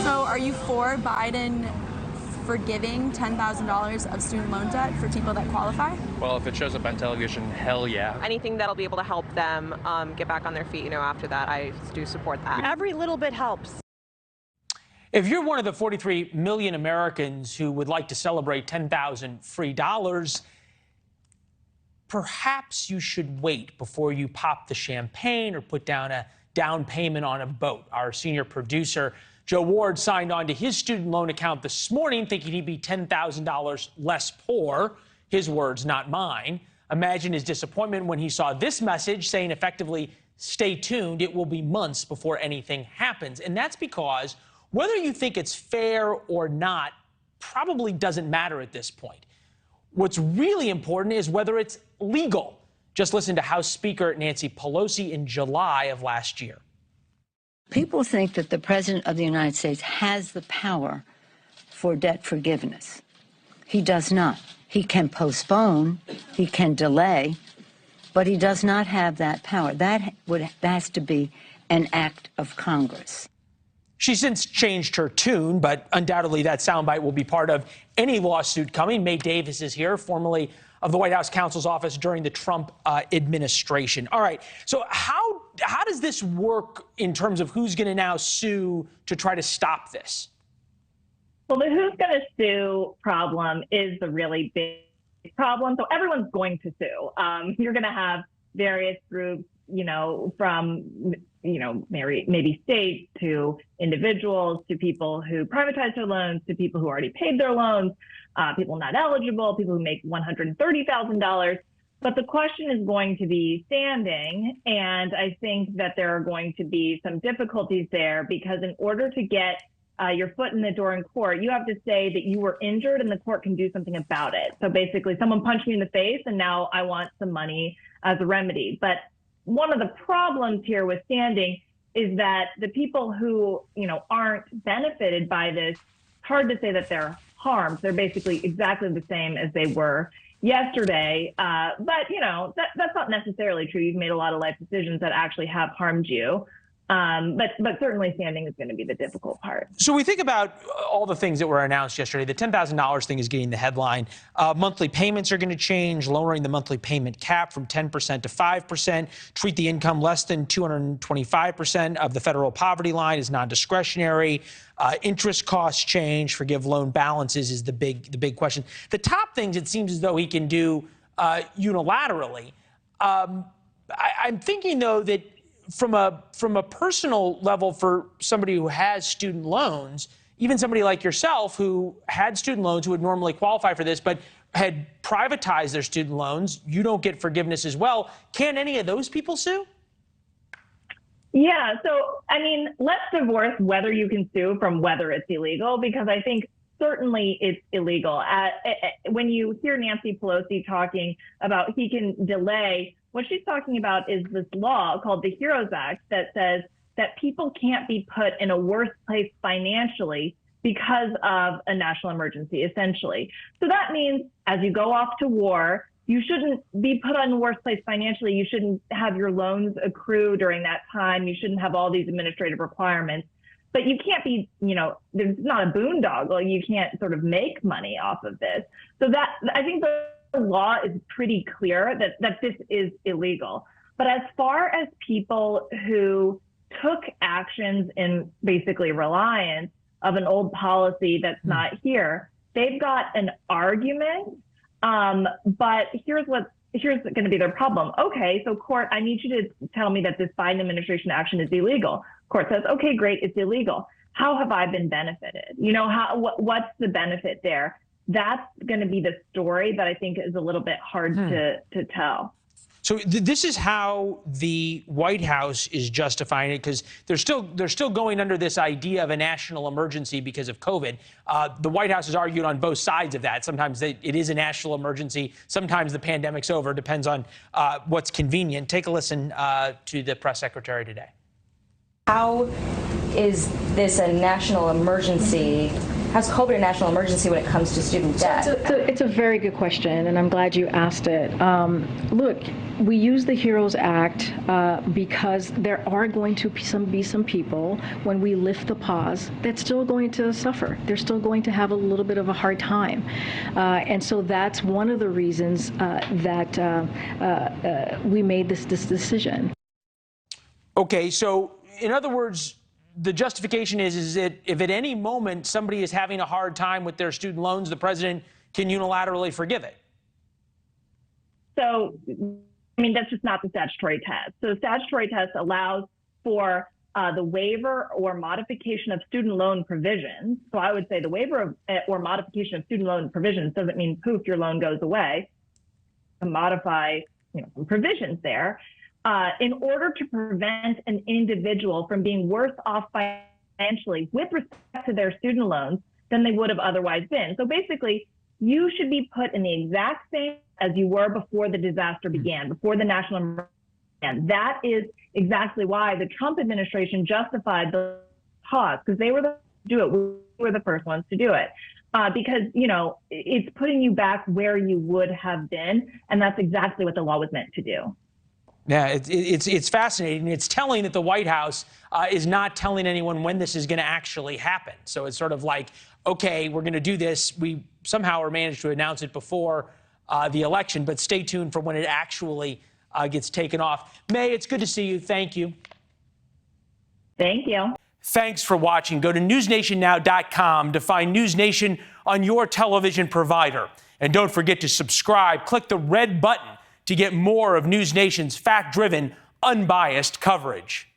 So are you for Biden forgiving $10,000 of student loan debt for people that qualify? Well, if it shows up on television, hell yeah. Anything that'll be able to help them get back on their feet, after that, I do support that. Every little bit helps. If you're one of the 43 million Americans who would like to celebrate 10,000 free dollars, perhaps you should wait before you pop the champagne or put down a down payment on a boat. Our senior producer, Joe Ward, signed on to his student loan account this morning thinking he'd be $10,000 less poor. His words, not mine. Imagine his disappointment when he saw this message saying effectively, stay tuned, it will be months before anything happens. And that's because whether you think it's fair or not probably doesn't matter at this point. What's really important is whether it's legal. Just listen to House Speaker Nancy Pelosi in July of last year. People think that the President of the United States has the power for debt forgiveness. He does not. He can postpone, he can delay, but he does not have that power. That has to be an act of Congress. She's since changed her tune, but undoubtedly that soundbite will be part of any lawsuit coming. Mae Davis is here, formerly of the White House counsel's office during the Trump administration. All right, so how does this work in terms of who's going to now sue to try to stop this? Well, the who's going to sue problem is the really big problem. So everyone's going to sue. You're going to have various groups, from, maybe states to individuals to people who privatized their loans to people who already paid their loans, people not eligible, people who make $130,000. But the question is going to be standing. And I think that there are going to be some difficulties there because in order to get your foot in the door in court, you have to say that you were injured and the court can do something about it. So basically someone punched me in the face and now I want some money as a remedy. But one of the problems here with standing is that the people who, aren't benefited by this, it's hard to say that they're harmed. They're basically exactly the same as they were yesterday. But, that's not necessarily true. You've made a lot of life decisions that actually have harmed you. But certainly standing is going to be the difficult part. So we think about all the things that were announced yesterday. The $10,000 thing is getting the headline. Monthly payments are going to change, lowering the monthly payment cap from 10% to 5%, treat the income less than 225% of the federal poverty line as non-discretionary. Interest costs change, forgive loan balances is the big question. The top things it seems as though he can do unilaterally. I'm thinking, though, that from a personal level for somebody who has student loans, even somebody like yourself who had student loans who would normally qualify for this but had privatized their student loans, you don't get forgiveness as well. Can any of those people sue? Yeah, so, let's divorce whether you can sue from whether it's illegal, because I think certainly it's illegal. When you hear Nancy Pelosi talking about he can delay, what she's talking about is this law called the HEROES Act that says that people can't be put in a worse place financially because of a national emergency, essentially. So that means as you go off to war, you shouldn't be put in a worse place financially. You shouldn't have your loans accrue during that time. You shouldn't have all these administrative requirements. But you can't be, there's not a boondoggle. You can't sort of make money off of this. So that, I think the law is pretty clear that this is illegal. But as far as people who took actions in basically reliance of an old policy that's not here, they've got an argument. But here's going to be their problem. Okay, so court, I need you to tell me that this Biden administration action is illegal. Court says, okay, great, it's illegal. How have I been benefited? What's the benefit there? That's going to be the story that I think is a little bit hard to tell. So this is how the White House is justifying it, because they're still going under this idea of a national emergency because of COVID. The White House has argued on both sides of that. Sometimes it is a national emergency. Sometimes the pandemic's over. Depends on what's convenient. Take a listen to the press secretary today. How is this a national emergency? How's COVID a national emergency when it comes to student debt? It's a very good question, and I'm glad you asked it. Look, we use the HEROES Act because there are going to be some people, when we lift the pause, that's still going to suffer. They're still going to have a little bit of a hard time. And so that's one of the reasons that we made this decision. Okay, so in other words, the justification is that if at any moment somebody is having a hard time with their student loans, the president can unilaterally forgive it. So, I mean, that's just not the statutory test. So the statutory test allows for the waiver or modification of student loan provisions. So I would say the waiver of, or modification of student loan provisions doesn't mean poof, your loan goes away. To modify, some provisions there. In order to prevent an individual from being worse off financially with respect to their student loans than they would have otherwise been. So basically, you should be put in the exact same as you were before the disaster began, before the national emergency began. That is exactly why the Trump administration justified the pause, because they were the do it. We were the first ones to do it. Because, it's putting you back where you would have been, and that's exactly what the law was meant to do. Yeah, it's fascinating. It's telling that the White House is not telling anyone when this is going to actually happen. So it's sort of like, okay, we're going to do this. We somehow are managed to announce it before the election, but stay tuned for when it actually gets taken off. May, it's good to see you. Thank you. Thank you. Thanks for watching. Go to newsnationnow.com to find NewsNation on your television provider. And don't forget to subscribe. Click the red button to get more of NewsNation's fact-driven, unbiased coverage.